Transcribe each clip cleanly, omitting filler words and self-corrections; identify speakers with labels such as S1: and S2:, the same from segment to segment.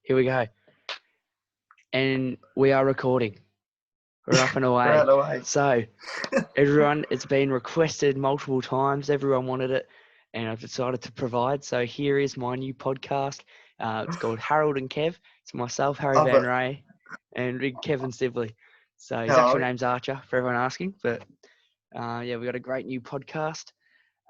S1: Here we go. And we are recording. We're up and away.
S2: We're out of the way.
S1: So, everyone, it's been requested multiple times. Everyone wanted it, and I've decided to provide. So, here is my new podcast. It's called Harold and Kev. It's myself, Harry Van Ray, and big Kevin Sibley. So, his actual name's Archer, for everyone asking. But, yeah, we got a great new podcast.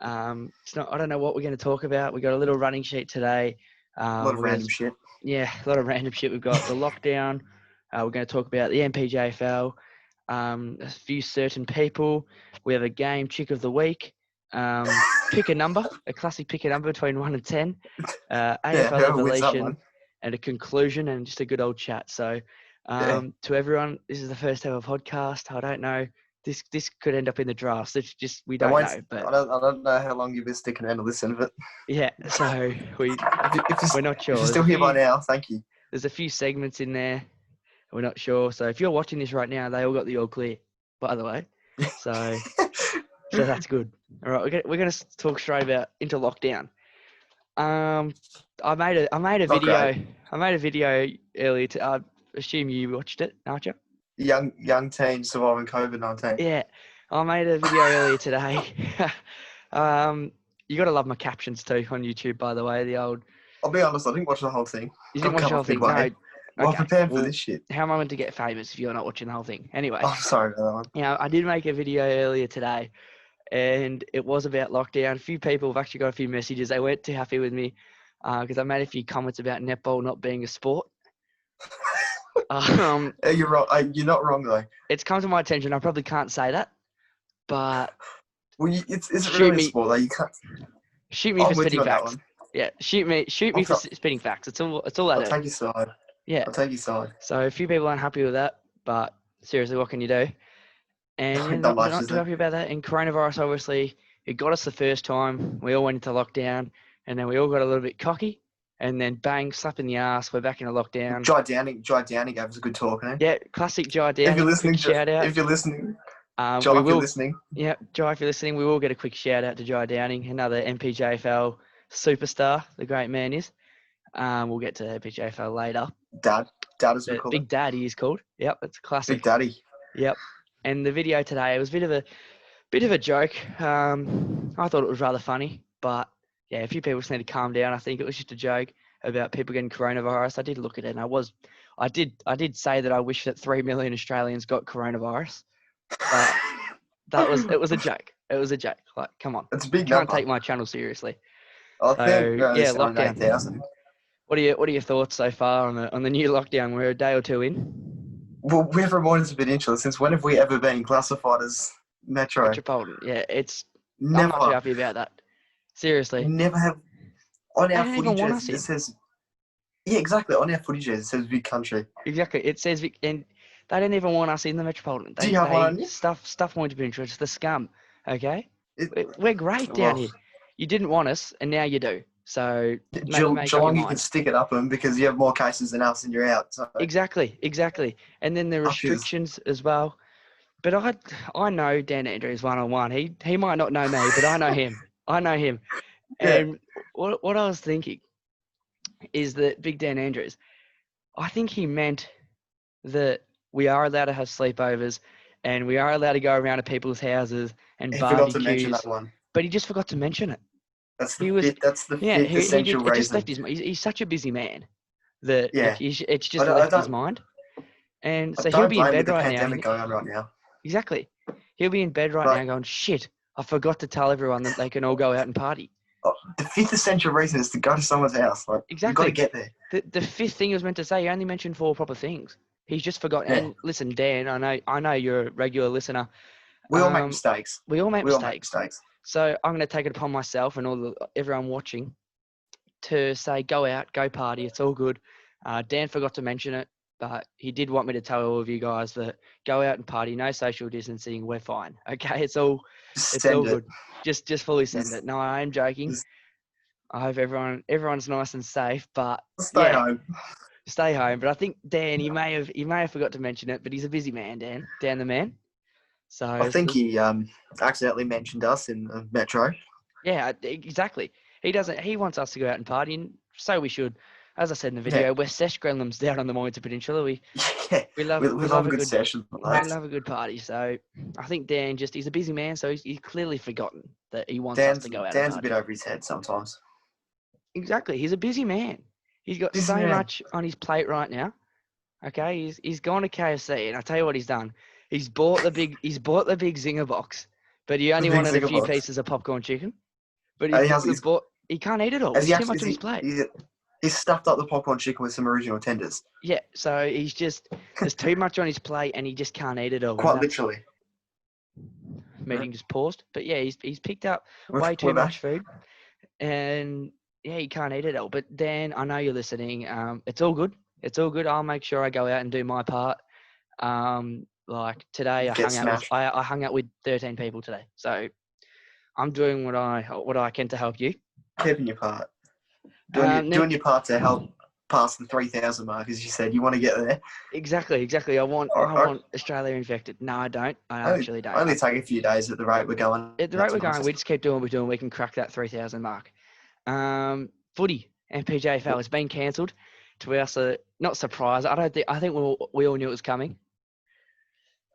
S1: It's not. I don't know what we're going to talk about. We got a little running sheet today.
S2: A lot of random shit.
S1: Yeah, a lot of random shit. We've got the lockdown. We're going to talk about the MPJFL. A few certain people. We have a game chick of the week. Pick a number, a classic pick a number between 1 and 10. AFL evolution and a conclusion and just a good old chat. So, to everyone, this is the first ever podcast. I don't know. This could end up in the drafts. It's just we don't know. But
S2: I don't know how long you've been sticking around to listen to it.
S1: Yeah, so we're not sure.
S2: If you're still here by now, thank you.
S1: There's a few segments in there. We're not sure. So if you're watching this right now, they all got the all clear, by the way. So that's good. All right, we're gonna talk straight about into lockdown. I made a video.
S2: Great.
S1: I made a video earlier. I assume you watched it, Archer.
S2: Young teen surviving COVID-19.
S1: Yeah, I made a video earlier today. You got to love my captions too on YouTube, by the way.
S2: I'll be honest, I didn't watch the whole thing.
S1: You didn't watch the whole thing? No.
S2: Well, prepared for this shit.
S1: How am I meant to get famous if you're not watching the whole thing? Anyway.
S2: I'm sorry about that one.
S1: Yeah, I did make a video earlier today, and it was about lockdown. A few people have actually got a few messages. They weren't too happy with me because I made a few comments about netball not being a sport.
S2: You're wrong. You're not wrong though.
S1: It's come to my attention. I probably can't say that, but
S2: it's really a sport though. You can't.
S1: Shoot me for spitting facts. Yeah, shoot me for spitting facts. It's all that.
S2: I'll take your side.
S1: Yeah,
S2: I'll take your side.
S1: So a few people aren't happy with that, but seriously, what can you do? And not too happy about that. And coronavirus, obviously, it got us the first time. We all went into lockdown, and then we all got a little bit cocky. And then bang, slap in the ass. We're back in a lockdown.
S2: Jai Downing gave us a good talk, eh?
S1: Yeah, classic Jai Downing.
S2: If you're listening,
S1: shout out.
S2: If you're listening,
S1: Jai,
S2: if you're listening.
S1: Yeah, Jai, if you're listening, we will get a quick shout out to Jai Downing, another MPJFL superstar. The great man is. We'll get to MPJFL later.
S2: Dad is called.
S1: Big Daddy is called. Yep, it's a classic.
S2: Big Daddy.
S1: Yep. And the video today, it was a bit of a joke. I thought it was rather funny, but. Yeah, a few people just need to calm down. I think it was just a joke about people getting coronavirus. I did look at it, and I did say that I wish that 3 million Australians got coronavirus. But it was a joke. It was a joke. Like, come on,
S2: it's a big
S1: number. Can't take my channel seriously.
S2: I think lockdown. 8,000.
S1: What are your thoughts so far on the new lockdown? We're a day or two in.
S2: Well, we have reminded a bit interesting. Since when have we ever been classified as
S1: metropolitan? Yeah,
S2: never.
S1: I'm not happy about that. Seriously.
S2: Never have. On our footy jerseys, it says... Yeah, exactly. On our footy jerseys, it says big country.
S1: Exactly. It says... And they don't even want us in the Metropolitan.
S2: Do you have one?
S1: Stuff more to be interested. It's the scum, okay? We're great down here. You didn't want us, and now you do. So...
S2: Geelong, you can stick it up them because you have more cases than us and you're out. So.
S1: Exactly. And then the restrictions as well. But I know Dan Andrews one-on-one. He might not know me, but I know him. And what I was thinking is that Big Dan Andrews, I think he meant that we are allowed to have sleepovers and we are allowed to go around to people's houses and barbecues.
S2: Forgot to mention that one.
S1: But he just forgot to mention it.
S2: That's the fifth essential reason.
S1: Just left he's such a busy man that it's just left his mind. And so he'll be in bed right now.
S2: Pandemic going on right now.
S1: Exactly. He'll be in bed right now going, shit, I forgot to tell everyone that they can all go out and party.
S2: Oh, the fifth essential reason is to go to someone's house. Like,
S1: exactly.
S2: You've got to get there.
S1: The fifth thing he was meant to say, he only mentioned 4 proper things. He's just forgotten. Yeah. And listen, Dan, I know you're a regular listener.
S2: We all make mistakes.
S1: We all make mistakes. So I'm going to take it upon myself and everyone watching to say, go out, go party. It's all good. Dan forgot to mention it, but he did want me to tell all of you guys that go out and party, no social distancing, we're fine. Okay, it's all good. Just fully send it. No, I am joking. I hope everyone's nice and safe, but
S2: stay home.
S1: Stay home. But I think Dan, he may have forgot to mention it, but he's a busy man, Dan the man. So
S2: I think he accidentally mentioned us in Metro.
S1: Yeah, exactly. He wants us to go out and party, and so we should. as I said in the video, we're sesh gremlins down on the Mornington Peninsula. We love
S2: a good session.
S1: We love a good party. So I think Dan he's a busy man, so he's clearly forgotten that he wants us to go out and
S2: Dan's
S1: party.
S2: a bit over his head sometimes.
S1: Exactly. He's a busy man. He's got so much on his plate right now. Okay, he's gone to KFC, and I tell you what he's done. He's bought the big zinger box, but he only wanted a few pieces of popcorn chicken. But he can't eat it all. There's too much on his plate.
S2: He's stuffed up the popcorn chicken with some original tenders.
S1: Yeah, so there's too much on his plate, and he just can't eat it all.
S2: Quite literally.
S1: Meeting just paused, but yeah, he's picked up way too much food, and yeah, he can't eat it all. But Dan, I know you're listening. It's all good. It's all good. I'll make sure I go out and do my part. Like today, I hung out with 13 people today, so I'm doing what I can to help you.
S2: Keeping your part. Doing your part to help pass the 3,000 mark, as you said. You want to get there.
S1: Exactly. I want Australia infected. No, I don't. I actually don't.
S2: Only take a few days at the rate we're going.
S1: At the rate we're going, we just keep doing what we're doing. We can crack that 3,000 mark. Footy and PJFL has been cancelled. To us, not surprised. I think we all knew it was coming.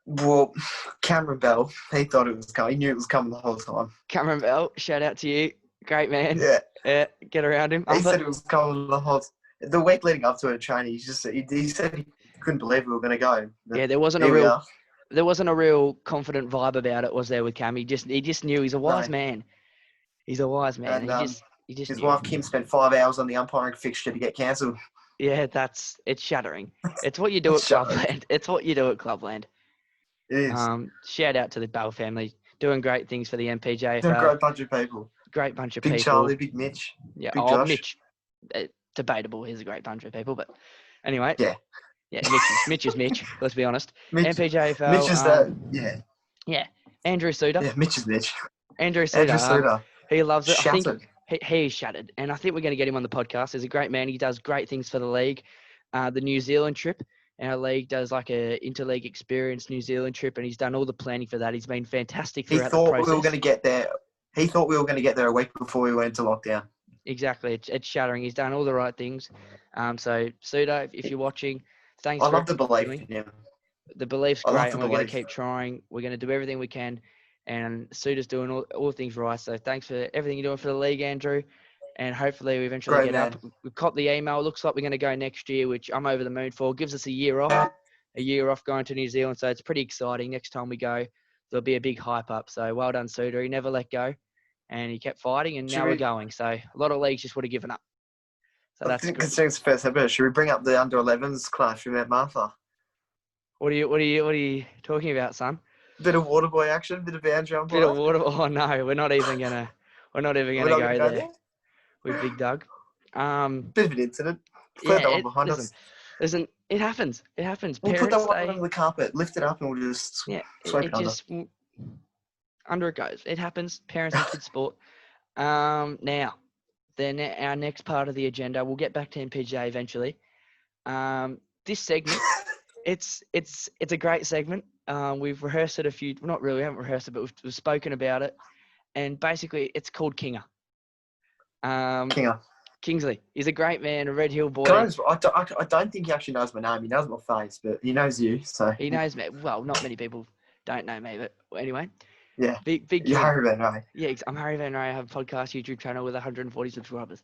S2: Well, Cameron Bell, he thought it was coming. He knew it was coming the whole time.
S1: Cameron Bell, shout out to you. Great man.
S2: Yeah.
S1: Get around him.
S2: He said it was coming the whole. The week leading up to it, training, he said he couldn't believe we were going to go.
S1: Yeah, there wasn't a real confident vibe about it, was there, with Cam? He just knew he's a wise man. He's a wise man.
S2: And,
S1: he just
S2: his
S1: knew.
S2: wife Kim spent 5 hours on the umpiring fixture to get cancelled.
S1: Yeah, it's shattering. It's what you do at Clubland. It's what you do at Clubland.
S2: It is.
S1: Shout out to the Bell family, doing great things for the MPJFL.
S2: They're a great bunch of people.
S1: Great bunch of people.
S2: Big Charlie, Big Mitch.
S1: Yeah,
S2: Big Josh.
S1: Mitch. Debatable. He's a great bunch of people, but anyway.
S2: Yeah.
S1: Yeah, Mitch is Mitch. Let's be honest. MPJFL.
S2: Mitch is yeah.
S1: Yeah, Andrew Suter.
S2: Yeah, Mitch is Mitch.
S1: Andrew Suter. He loves it.
S2: Shattered.
S1: I think he is shattered, and I think we're going to get him on the podcast. He's a great man. He does great things for the league. The New Zealand trip. Our league does like a interleague experience New Zealand trip, and he's done all the planning for that. He's been fantastic throughout the process.
S2: We were going to get there. He thought we were going to get there a week before we went into lockdown.
S1: Exactly. It's shattering. He's done all the right things. So, Sudo, if you're watching, thanks.
S2: I love the belief in him.
S1: The belief's great, and we're going to keep trying. We're going to do everything we can, and Sudo's doing all things right. So thanks for everything you're doing for the league, Andrew. And hopefully we eventually get up. We've caught the email. Looks like we're going to go next year, which I'm over the moon for. Gives us a year off going to New Zealand. So it's pretty exciting. Next time we go, there'll be a big hype up. So well done, Sudo. He never let go, and he kept fighting, and now we're going. So a lot of leagues just would have given up. So that's good.
S2: Considering it's the first ever, should we bring up the under-11s clash with Mount Martha?
S1: What are you talking about, son?
S2: Bit of water boy action, bit of boundary umpire.
S1: Bit of water. Oh no, we're not even gonna go there. With Big Doug.
S2: Bit of an incident. Put that one behind us.
S1: Listen, it happens.
S2: We'll put that one under the carpet, lift it up, and we'll just sweep it under.
S1: Under it goes. It happens. Parents and kids sport. Now, then our next part of the agenda, we'll get back to MPJ eventually. This segment, it's a great segment. We've rehearsed it not really, we haven't rehearsed it, but we've spoken about it. And basically, it's called Kinger. Kingsley. He's a great man, a Red Hill boy.
S2: I don't think he actually knows my name. He knows my face, but he knows you. So
S1: he knows me. Well, not many people don't know me, but anyway.
S2: Yeah.
S1: Big.
S2: You're Harry Van Ray.
S1: Yeah, I'm Harry Van Ray. I have a podcast YouTube channel with 140 subscribers.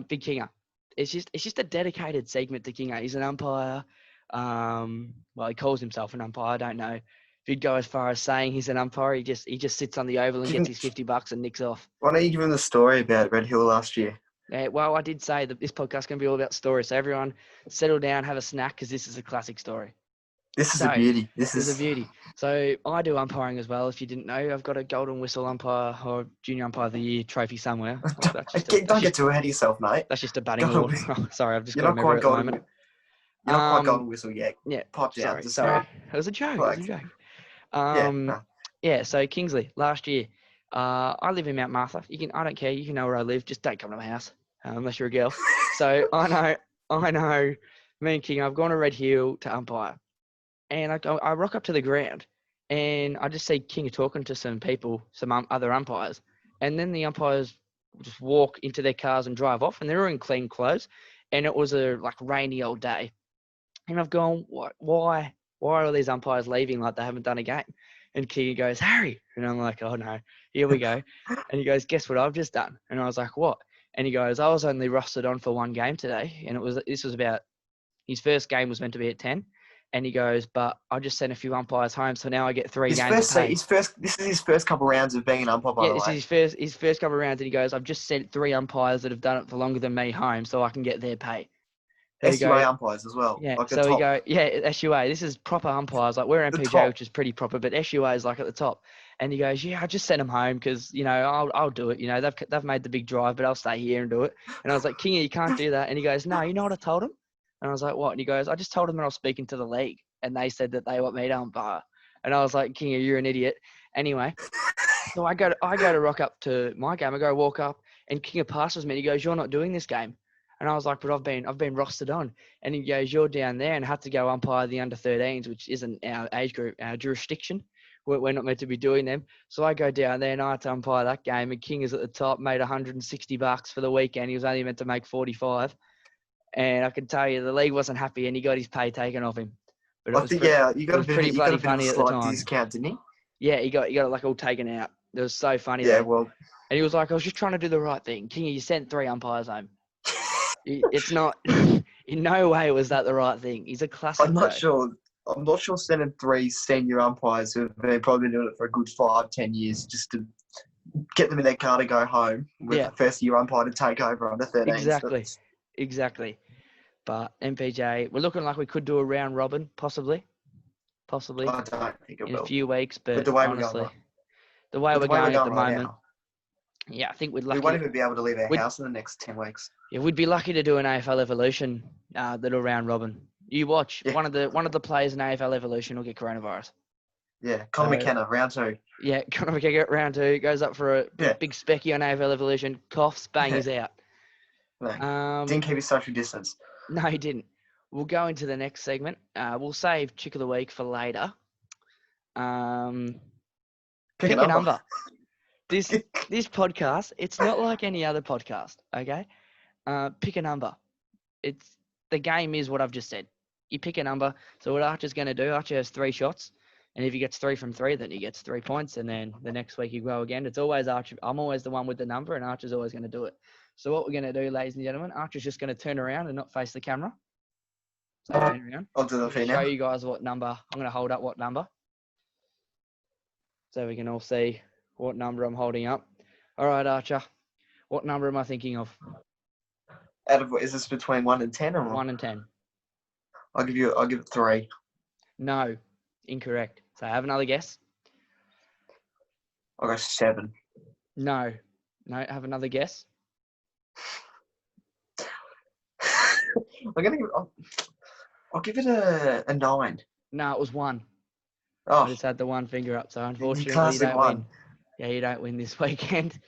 S1: Big Kinger. It's just a dedicated segment to Kinger. He's an umpire. Well, he calls himself an umpire. I don't know if he'd go as far as saying he's an umpire. He just sits on the oval and gets his $50 and nicks off.
S2: Why don't you give him the story about Red Hill last year?
S1: Yeah, well, I did say that this podcast is going to be all about stories. So everyone, settle down, have a snack, because this is a classic story.
S2: This is a beauty.
S1: This is a beauty. So I do umpiring as well. If you didn't know, I've got a Golden Whistle Umpire or Junior Umpire of the Year trophy somewhere.
S2: Don't get too ahead of yourself, mate.
S1: That's just a batting award. Sorry, I've just got to remember at the moment.
S2: You're not quite Golden Whistle yet.
S1: Yeah.
S2: Pop down.
S1: Sorry. It was a joke. Yeah, so Kingsley, last year, I live in Mount Martha. I don't care. You can know where I live. Just don't come to my house unless you're a girl. So I know. Me and King, I've gone to Red Hill to umpire, and I rock up to the ground, and I just see King talking to some people, some other umpires, and then the umpires just walk into their cars and drive off, and they're all in clean clothes, and it was a rainy old day. And I've gone, why are all these umpires leaving like they haven't done a game? And Keegan goes, Harry. And I'm like, oh no, here we go. And he goes, guess what I've just done? And I was like, what? And he goes, I was only rostered on for one game today. And this was about, his first game was meant to be at 10. And he goes, but I just sent a few umpires home, so now I get 3 games of pay.
S2: This is his first couple of rounds of being an umpire, by the way.
S1: Yeah, this is his first couple of rounds, and he goes, I've just sent 3 umpires that have done it for longer than me home, so I can get their pay.
S2: SUA umpires as well.
S1: Yeah,
S2: like
S1: so we go, yeah, SUA. This is proper umpires. Like, we're MPJ, which is pretty proper, but SUA is like at the top. And he goes, yeah, I just sent them home because, I'll do it. They've made the big drive, but I'll stay here and do it. And I was like, Kingy, you can't do that. And he goes, no, you know what I told him? And I was like, what? And he goes, I just told him that I was speaking to the league, and they said that they want me to umpire. And I was like, Kingy, you're an idiot. Anyway, so I go to rock up to my game. I go walk up, and Kinga passes me. And he goes, you're not doing this game. And I was like, but I've been rostered on. And he goes, you're down there and had to go umpire the under-13s, which isn't our age group, our jurisdiction. We're not meant to be doing them. So I go down there and I had to umpire that game. And King is at the top, made $160 for the weekend. He was only meant to make 45. And I can tell you, the league wasn't happy, and he got his pay taken off him. But it was pretty bloody funny at the time.
S2: Discount, didn't he?
S1: Yeah, he got it like all taken out. It was so funny.
S2: Yeah,
S1: though.
S2: well.
S1: And he was like, I was just trying to do the right thing. King, you sent 3 umpires home. It's not. In no way was that the right thing. He's a classic.
S2: I'm not sure sending 3 senior umpires who have probably been doing it for a good 5-10 years just to get them in their car to go home with the first year umpire to take over under 13.
S1: Exactly. But MPJ, we're looking like we could do a round robin, possibly.
S2: I don't think it will.
S1: In a few weeks, but
S2: the way
S1: honestly, the way we're going at the moment.
S2: Now.
S1: Yeah, I think we'd lucky.
S2: We won't even be able to leave our house in the next 10 weeks.
S1: Yeah, we'd be lucky to do an AFL Evolution, little round robin. You watch, one of the players in AFL Evolution will get coronavirus.
S2: Yeah, Conor McKenna, round 2.
S1: Yeah, Conor McKenna, round 2, goes up for a big specky on AFL Evolution, coughs, bang, he's out.
S2: No, didn't keep his social distance.
S1: No, he didn't. We'll go into the next segment. We'll save Chick of the Week for later. Pick a number. This podcast, it's not like any other podcast, okay? Pick a number. The game is what I've just said. You pick a number. So what Archer's going to do, Archer has 3 shots. And if he gets 3 from 3, then he gets 3 points. And then the next week you go again. It's always Archer. I'm always the one with the number, and Archer's always going to do it. So what we're going to do, ladies and gentlemen, Archer's just going to turn around and not face the camera. So turn around.
S2: I'll do the thing now.
S1: Show you guys what number. I'm going to hold up what number. So we can all see what number I'm holding up. All right, Archer. What number am I thinking of?
S2: Is this between 1 and 10 or
S1: 1 and 10?
S2: I'll give it 3.
S1: No, incorrect. So have another guess.
S2: I'll go 7.
S1: No, have another guess.
S2: I'll give it a 9.
S1: No, it was 1.
S2: Oh,
S1: I just had the 1 finger up, so unfortunately you don't win. Yeah, you don't win this weekend.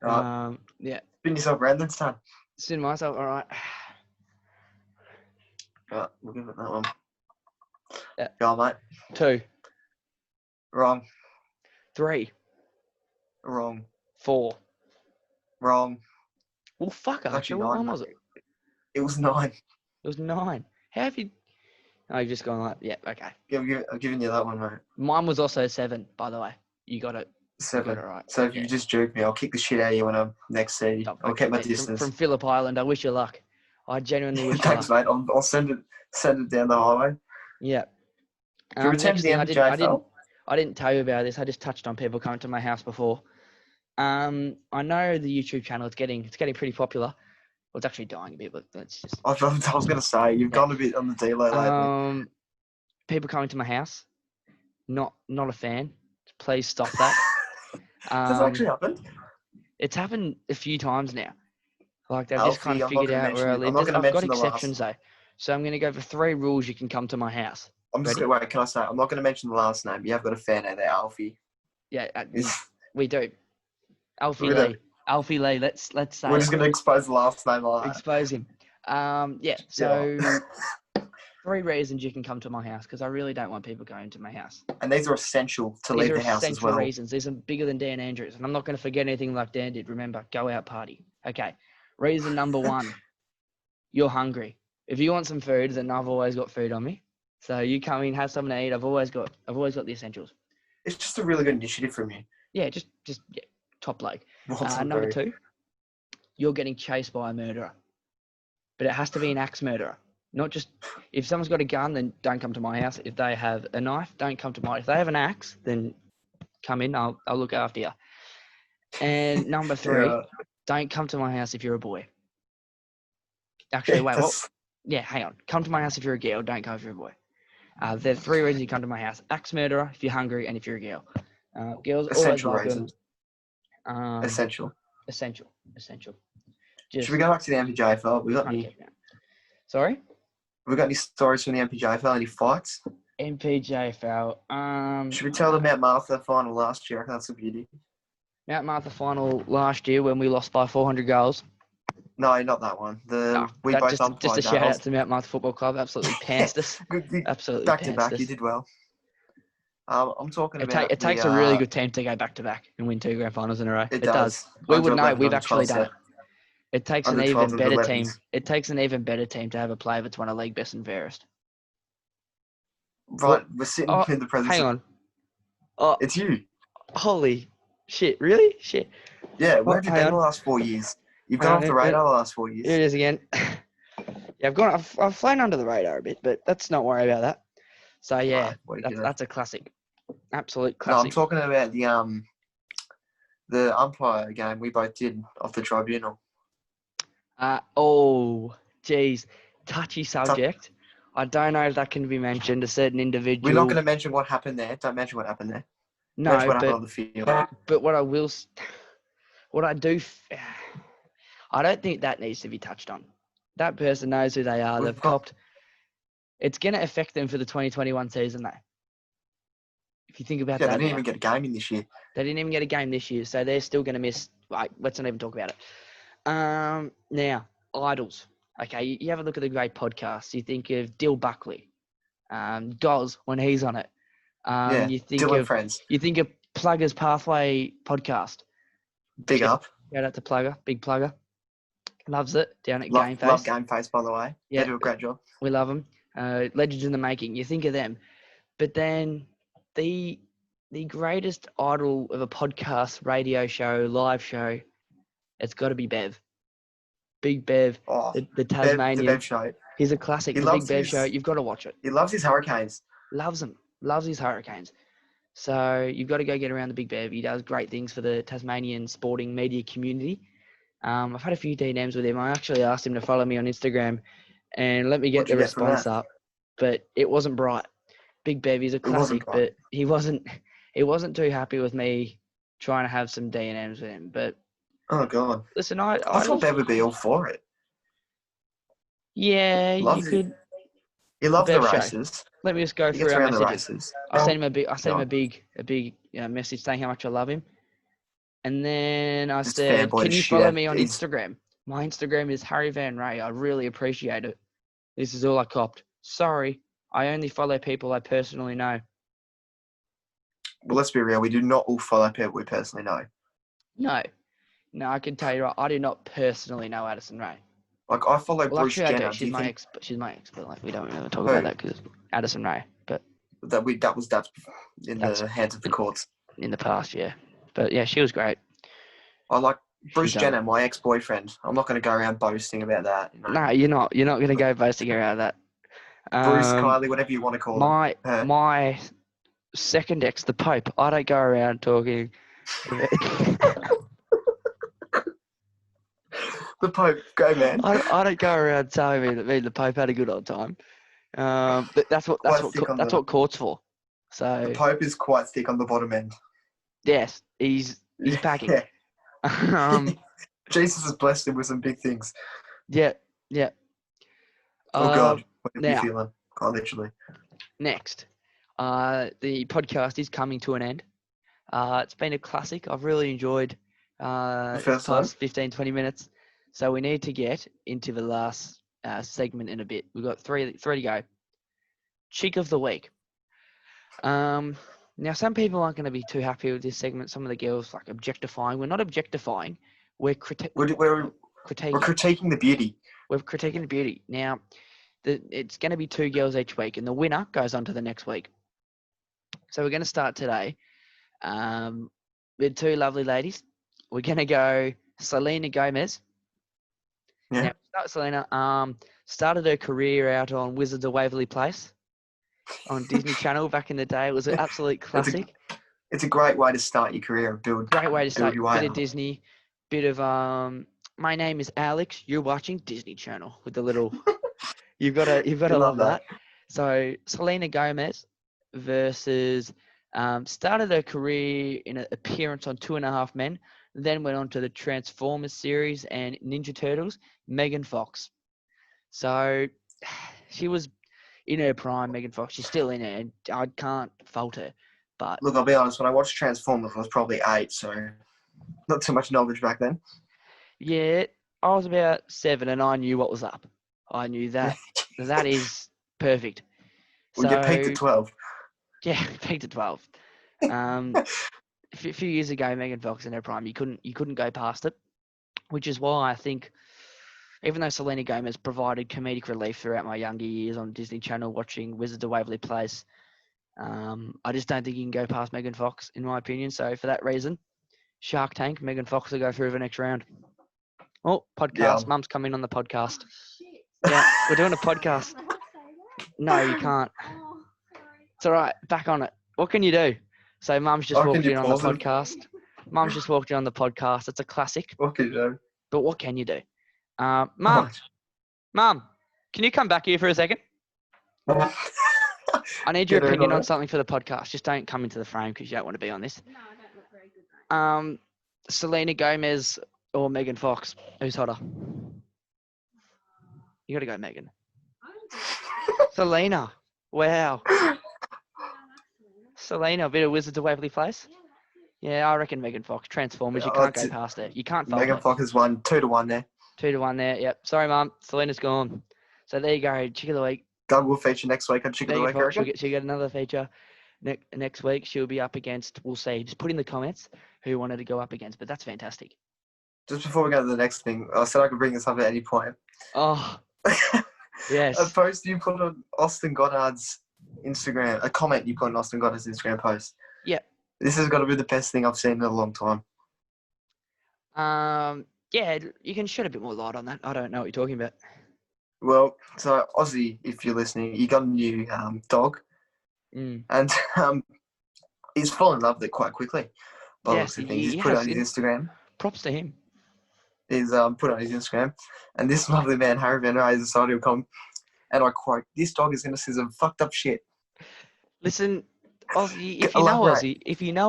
S2: Right.
S1: Yeah.
S2: Spin yourself around then, son.
S1: Spin myself, all right.
S2: Right, we'll give it that one.
S1: Yeah.
S2: Go on, mate.
S1: 2.
S2: Wrong.
S1: 3.
S2: Wrong.
S1: 4.
S2: Wrong.
S1: Well, fuck, Archer. What one was it?
S2: It was 9.
S1: It was 9. How have you... Oh, you've just gone like... Yeah, okay.
S2: I'm giving you that one, mate.
S1: Mine was also 7, by the way. You got it.
S2: 7.
S1: You got it right.
S2: So if you just juke me, I'll kick the shit out of you when I'm next see. I'll keep my distance.
S1: From Phillip Island, I wish you luck. I genuinely wish you
S2: Thanks,
S1: luck.
S2: mate. I'll send it down the highway.
S1: Yeah.
S2: Do you return to the MPJ?
S1: I didn't tell you about this. I just touched on people coming to my house before. I know the YouTube channel. It's getting pretty popular. Well, it's actually dying a bit, but that's just.
S2: I was going to say you've gone a bit on the dealer lately.
S1: People coming to my house, not a fan. Please stop that.
S2: Has that actually happened?
S1: It's happened a few times now. Like they've just kind of figured out where I live. I've got exceptions though, so I'm going to go for 3 rules you can come to my house.
S2: I'm just going to wait. Can I say I'm not going to mention the last name? You have got a fan out there, Alfie.
S1: Yeah, we do. Alfie Lee. Let's say.
S2: We're just going to expose the last name.
S1: Expose him. Yeah. So 3 reasons you can come to my house because I really don't want people going to my house.
S2: And these are essential to leave the house as well.
S1: Essential reasons. These are bigger than Dan Andrews, and I'm not going to forget anything like Dan did. Remember, go out party. Okay. Reason number 1. you're hungry. If you want some food, then I've always got food on me. So you come in, have something to eat. I've always got the essentials.
S2: It's just a really good initiative from you.
S1: Yeah, just top leg.
S2: Want some
S1: Number
S2: food.
S1: 2, you're getting chased by a murderer, but it has to be an axe murderer. Not just if someone's got a gun, then don't come to my house. If they have a knife, don't come to my. If they have an axe, then come in. I'll look after you. And number 3,
S2: Yeah.
S1: don't come to my house if you're a boy. Actually, wait, what?
S2: That's-
S1: Yeah, hang on. Come to my house if you're a girl. Don't come if you're a boy. There are 3 reasons you come to my house: axe murderer, if you're hungry, and if you're a girl. Girls always
S2: Essential
S1: welcome.
S2: reasons. Essential.
S1: Essential.
S2: Should we go back to the MPJFL?
S1: Sorry?
S2: Have we got any stories from the MPJFL? Any fights?
S1: MPJFL.
S2: Should we tell the Mount Martha final last year? I reckon that's a beauty.
S1: Mount Martha final last year when we lost by 400 goals.
S2: No, not that one. We
S1: That
S2: both
S1: just
S2: umpired
S1: a
S2: that.
S1: shout out to Mount Martha Football Club. Absolutely pantsed us. Absolutely
S2: Back to
S1: pantsed
S2: back,
S1: us.
S2: you did well. I'm talking about
S1: It takes a really good team to go back to back and win 2 grand finals in a row.
S2: It does.
S1: We would know.
S2: 11,
S1: We've actually done it. It takes an
S2: Under
S1: even
S2: 12s and
S1: better
S2: 11s.
S1: team. It takes an even better team to have a player that's won a league best and fairest.
S2: Right, we're sitting in the presence.
S1: Hang on. Oh,
S2: it's you.
S1: Holy shit! Really? Shit.
S2: Yeah, where have you been the last 4 years? You've gone off the radar the last 4 years.
S1: Here it is again. Yeah, I've flown under the radar a bit, but let's not worry about that. So yeah, that's a classic, absolute classic.
S2: No, I'm talking about the umpire game we both did off the tribunal.
S1: Geez, touchy subject. I don't know if that can be mentioned. A certain individual.
S2: We're not going to mention what happened there. Don't mention what happened there.
S1: No,
S2: mention what happened on the field.
S1: But I don't think that needs to be touched on. That person knows who they are. They've copped. It's going to affect them for the 2021 season, though. If you think about that.
S2: Yeah, they didn't even get a game in this year.
S1: They didn't even get a game this year, so they're still going to miss. Like, let's not even talk about it. Now, idols. Okay, you have a look at the great podcasts. You think of Dill Buckley, Goz when he's on it. You think
S2: Dylan
S1: of
S2: Friends.
S1: You think of Plugger's Pathway podcast.
S2: Big up.
S1: Shout out to Plugger, big Plugger. Loves it down at Game Face.
S2: Love Game Face, by the way. Yeah, they do a great job.
S1: We love them. Legends in the making. You think of them, but then the greatest idol of a podcast, radio show, live show, it's got to be Bev. Big Bev, the Tasmanian.
S2: The Bev show.
S1: He's a classic. The Big Bev show. You've got to watch it.
S2: He loves his Hurricanes.
S1: Loves them. Loves his Hurricanes. So you've got to go get around the Big Bev. He does great things for the Tasmanian sporting media community. I've had a few DMs with him. I actually asked him to follow me on Instagram and let me get the response up, but it wasn't bright. Big Bev, he's a classic, but he wasn't too happy with me trying to have some DMs with him. But
S2: oh god,
S1: listen, I
S2: thought Bev would be all for it.
S1: Yeah, you could.
S2: He loves the races.
S1: Let me just go through our messages. I sent him a big message saying how much I love him. And then I said, can you follow me on Instagram? My Instagram is Harry Van Ray. I really appreciate it. This is all I copped. Sorry, I only follow people I personally know.
S2: Well, let's be real. We do not all follow people we personally know.
S1: No, I can tell you right. I do not personally know Addison Ray.
S2: Like, I follow Bruce Jenner.
S1: She's my ex, but like, we don't really talk about that because Addison Ray. But
S2: that's in the hands of the courts.
S1: In the past, yeah. But yeah, she was great.
S2: I like Bruce Jenner, my ex-boyfriend. I'm not going to go around boasting about that. You know?
S1: No, you're not. You're not going to go boasting around that.
S2: Bruce, Kylie, whatever you want to call him.
S1: My second ex, the Pope. I don't go around talking.
S2: The Pope, go man.
S1: I don't go around telling me that me and the Pope had a good old time. But that's what court's for. So
S2: the Pope is quite thick on the bottom end.
S1: Yes, he's packing.
S2: Yeah. Jesus has blessed him with some big things.
S1: Yeah.
S2: Oh God, what are you feeling? Quite literally.
S1: Next, the podcast is coming to an end. It's been a classic. I've really enjoyed the past 15, 20 minutes. So we need to get into the last segment in a bit. We've got three to go. Cheek of the week. Now, some people aren't going to be too happy with this segment. Some of the girls like objectifying. We're not objectifying. We're critiquing
S2: critiquing the beauty.
S1: we're critiquing the beauty. Now, it's going to be 2 girls each week, and the winner goes on to the next week. So we're going to start today with 2 lovely ladies. We're going to go Selena Gomez.
S2: Yeah.
S1: Now, Selena started her career out on Wizards of Waverly Place on Disney Channel back in the day. It was an absolute classic.
S2: It's a great way to start your career and build.
S1: Great way to start.
S2: Your way
S1: Bit of
S2: up.
S1: Disney, bit of my name is Alex. You're watching Disney Channel with the little. You've got to love that. So Selena Gomez versus started her career in an appearance on 2.5 Men, then went on to the Transformers series and Ninja Turtles. Megan Fox. So she was in her prime. Megan Fox. She's still in it, and I can't fault her. But
S2: look, I'll be honest. When I watched Transformers, I was probably 8, so not too much knowledge back then.
S1: yeah, I was about 7, and I knew what was up. I knew that that is perfect.
S2: Well, you peaked at 12.
S1: Yeah, peaked at 12. A few years ago, Megan Fox in her prime, you couldn't go past it, which is why I think, even though Selena Gomez provided comedic relief throughout my younger years on Disney Channel watching Wizards of Waverly Place, I just don't think you can go past Megan Fox, in my opinion. So for that reason, Shark Tank, Megan Fox will go through the next round. Oh, podcast.
S2: Yeah.
S1: Mum's coming on the podcast. Yeah, we're doing a podcast. No, you can't. It's all right. Back on it. What can you do? So Mum's just walked in on the podcast. Mum's just walked in on the podcast. It's a classic.
S2: What can you do?
S1: But what can you do? Mum, can you come back here for a second? I need your opinion on something for the podcast. Just don't come into the frame because you don't want to be on this.
S3: No, I don't look very good, mate.
S1: Selena Gomez or Megan Fox? Who's hotter? You got to go Megan. Selena. Wow. Selena, a bit of Wizards of Waverly Place. Yeah, I reckon Megan Fox. Transformers, you can't go past her. You can't fault
S2: Megan Fox has won 2-1 there.
S1: 2-1 there. Yep. Sorry, Mum. Selena's gone. So there you go. Chick of the week.
S2: Doug will feature next week on Chick of the Week.
S1: Fox, she'll get another feature next week. She'll be up against. We'll see. Just put in the comments who wanted to go up against. But that's fantastic.
S2: Just before we go to the next thing, I said I could bring this up at any point.
S1: Oh, yes.
S2: A post you put on Austin Goddard's Instagram, a comment you put on Austin Goddard's Instagram post.
S1: Yeah.
S2: This has got to be the best thing I've seen in a long time.
S1: Yeah, you can shed a bit more light on that. I don't know what you're talking about.
S2: Well, so Aussie, if you're listening, he got a new dog, and he's fallen in love with it quite quickly.
S1: Yes,
S2: he's put it on his Instagram.
S1: Props to him.
S2: He's put it on his Instagram, and this lovely man, Harry Van Ray, decided to come, and I quote, "This dog is going to see some fucked up shit."
S1: Listen, Aussie, if you know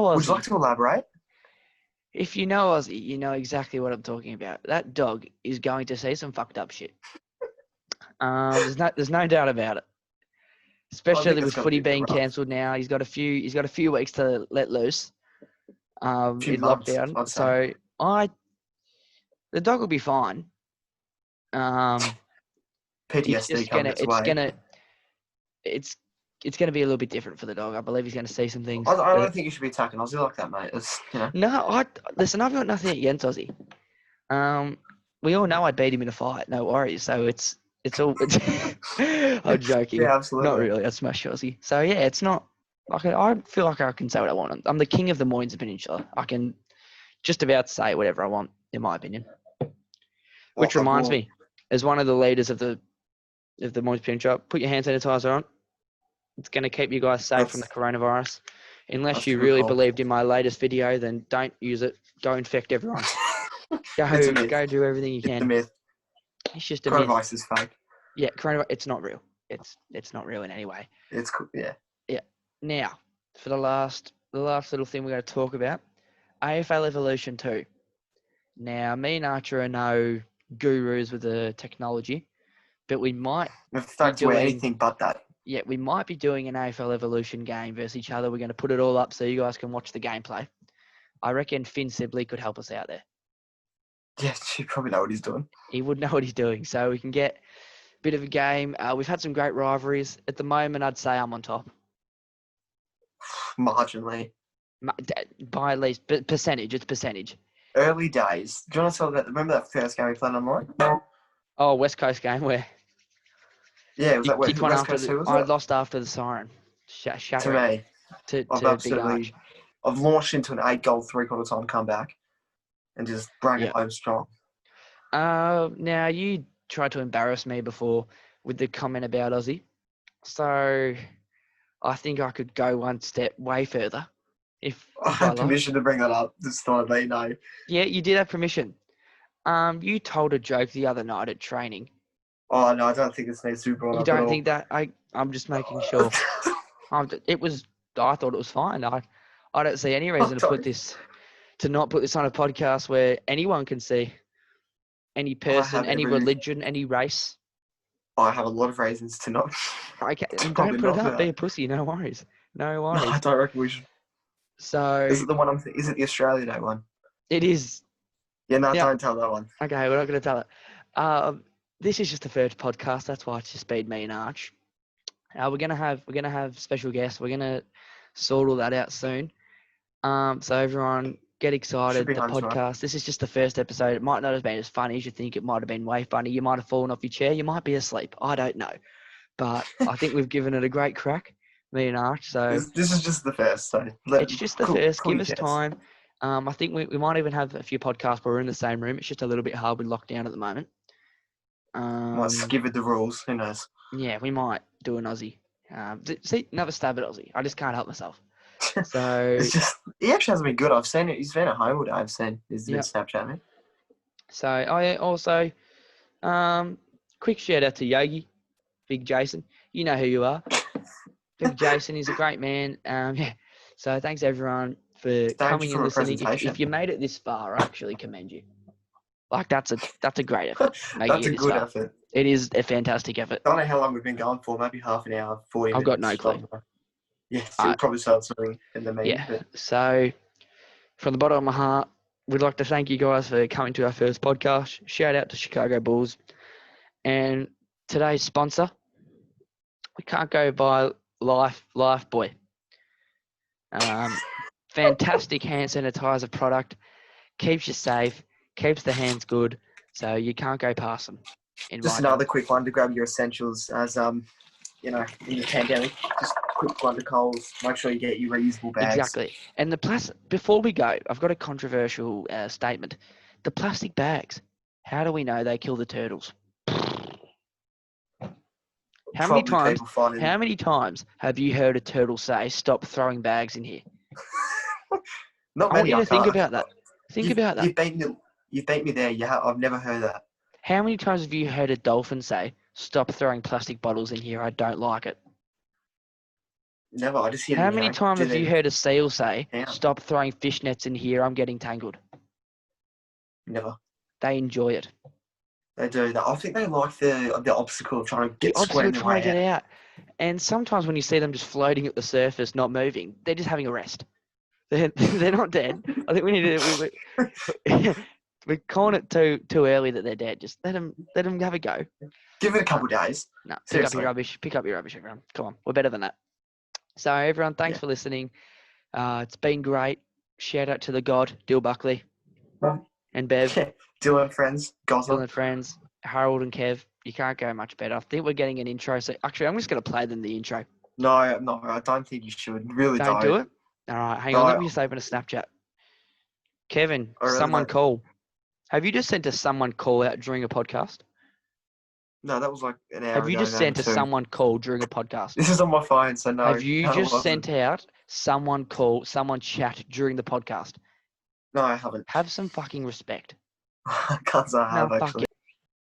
S1: Aussie,
S2: would you like to elaborate?
S1: If you know Aussie, you know exactly what I'm talking about. That dog is going to see some fucked up shit. There's no doubt about it. Especially with footy being cancelled now, he's got a few weeks to let loose. In lockdown, so the dog will be fine.
S2: PTSD
S1: It's gonna be a little bit different for the dog. I believe he's gonna see some things.
S2: I don't think you should be attacking Aussie like that, mate.
S1: No, listen. I've got nothing against Aussie. We all know I'd beat him in a fight. No worries. So it's all. I'm joking.
S2: Yeah, absolutely.
S1: Not really. I smash Aussie. So yeah, it's not. I feel like I can say what I want. I'm the king of the Moynes Peninsula. I can just about say whatever I want, in my opinion. Which reminds me, as one of the leaders of the Moynes Peninsula, put your hand sanitizer on. It's going to keep you guys safe from the coronavirus. Unless you really believed in my latest video, then don't use it. Go infect everyone. Go do everything you can.
S2: It's a myth.
S1: It's just a myth.
S2: Coronavirus is fake.
S1: Yeah, coronavirus. It's not real. It's not real in any way.
S2: It's cool. Yeah.
S1: Yeah. Now, for the last little thing we're going to talk about, AFL Evolution 2. Now, me and Archer are no gurus with the technology, but we might.
S2: In fact, we're anything but that.
S1: Yeah, we might be doing an AFL Evolution game versus each other. We're going to put it all up so you guys can watch the gameplay. I reckon Finn Sibley could help us out there.
S2: Yeah, you probably know what he's doing.
S1: He would know what he's doing, so we can get a bit of a game. We've had some great rivalries. At the moment, I'd say I'm on top.
S2: Marginally.
S1: By at least percentage. It's percentage.
S2: Early days. Do you want to tell about? Remember that first game we played online?
S1: Oh, West Coast game where
S2: Yeah, was
S1: you
S2: that
S1: kicked one
S2: West
S1: after
S2: Coast? Who was
S1: I
S2: it?
S1: lost after the siren.
S2: To
S1: Shattering
S2: me, I've
S1: to Big
S2: absolutely,
S1: Arch.
S2: I've launched into an 8-goal 3/4 time comeback, and just bring it
S1: Yep.
S2: home strong.
S1: Now you tried to embarrass me before with the comment about Aussie, so I think I could go one step way further. If
S2: I
S1: I
S2: had
S1: like.
S2: permission to bring that up. Just thought I'd let you know.
S1: Yeah, you did have permission. You told a joke the other night at training.
S2: Oh no, I don't think this needs to be brought
S1: You
S2: up at
S1: don't
S2: all.
S1: think that I'm just making sure. It was. I thought it was fine. I don't see any reason to not put this on a podcast where anyone can see any person, any religion, any race.
S2: I have a lot of reasons to not.
S1: Okay,
S2: to
S1: don't
S2: probably
S1: put it
S2: not
S1: up.
S2: do
S1: Be
S2: that.
S1: a pussy. No worries. No
S2: No,
S1: worries.
S2: I don't reckon we should.
S1: So
S2: Is it the one is it the Australia Day one?
S1: it is.
S2: Yeah, no,
S1: Yeah.
S2: don't tell that one.
S1: Okay, we're not going to tell it. This is just the first podcast. That's why it's just been me and Arch. We're gonna have special guests. We're gonna sort all that out soon. So everyone get
S2: Should
S1: excited.
S2: be
S1: The
S2: home tomorrow.
S1: podcast. This is just the first episode. It might not have been as funny as you think. It might have been way funny. You might have fallen off your chair. You might be asleep. I don't know. But I think we've given it a great crack, me and Arch. So
S2: This is just the first. So
S1: it's just the first.
S2: cool
S1: Give us
S2: your jets.
S1: time. I think we might even have a few podcasts where we're in the same room. It's just a little bit hard with lockdown at the moment.
S2: Might skiver the rules. Who knows?
S1: Yeah, we might do an Aussie. See, another stab at Aussie. I just can't help myself. So
S2: It's just he actually hasn't been good. I've seen it. He's been at home all day. I've seen. He's been
S1: Yep.
S2: Snapchatting.
S1: So I also, quick shout out to Yogi, Big Jason. You know who you are. Big Jason is a great man. Yeah. So thanks everyone for coming and
S2: for a
S1: listening.
S2: presentation.
S1: If you made it this far, I actually commend you. Like that's a great effort.
S2: That's a good effort.
S1: It is a fantastic effort.
S2: I don't know how long we've been going for. Maybe half an hour, 40 minutes.
S1: I've got no clue.
S2: Yes, you'll probably start swimming in the meeting.
S1: Yeah.
S2: But
S1: So from the bottom of my heart, we'd like to thank you guys for coming to our first podcast. Shout out to Chicago Bulls. And today's sponsor, we can't go by Life Boy. Fantastic hand sanitizer product. Keeps you safe, keeps the hands good, so you can't go past them.
S2: just another quick one to grab your essentials as in the pandemic. Just a quick one to Coles. Make sure you get your reusable bags.
S1: Exactly. And before we go, I've got a controversial statement. The plastic bags. How do we know they kill the turtles? How many times have you heard a turtle say, "Stop throwing bags in here"?
S2: Not
S1: I
S2: many.
S1: want you to think about that. Think about that.
S2: You've beat me there. I've never heard that.
S1: How many times have you heard a dolphin say, "Stop throwing plastic bottles in here. I don't like it"?
S2: Never. I just hear.
S1: How many times have you heard a seal say,
S2: Yeah.
S1: "Stop throwing fish nets in here. I'm getting tangled"?
S2: Never.
S1: They enjoy it.
S2: They do that. I think they like the obstacle of trying to get
S1: The obstacle
S2: squared
S1: trying to
S2: way
S1: get out. And sometimes when you see them just floating at the surface, not moving, they're just having a rest. They're not dead. I think we need to. We're calling it too early that they're dead. Just let them have a go.
S2: Give it a couple of days.
S1: No, pick
S2: Seriously.
S1: up your rubbish. Pick up your rubbish, everyone. Come on, we're better than that. So everyone, thanks for listening. It's been great. Shout out to the God, Dill Buckley, and Bev.
S2: Yeah. Dylan friends, Gosler.
S1: Dylan friends, Harold and Kev. You can't go much better. I think we're getting an intro. So actually, I'm just going to play them the intro.
S2: No, I don't think you should. Really don't.
S1: Do it. All right, hang on. Let me just open a Snapchat. Kevin, someone call. Have you just sent a someone call out during a podcast?
S2: No, that was like an hour ago.
S1: Have you just sent a someone call during a podcast?
S2: This is on my phone, so no.
S1: Have you just sent out someone call, someone chat during the podcast?
S2: No, I haven't.
S1: Have some fucking respect.
S2: I can't say I have, actually.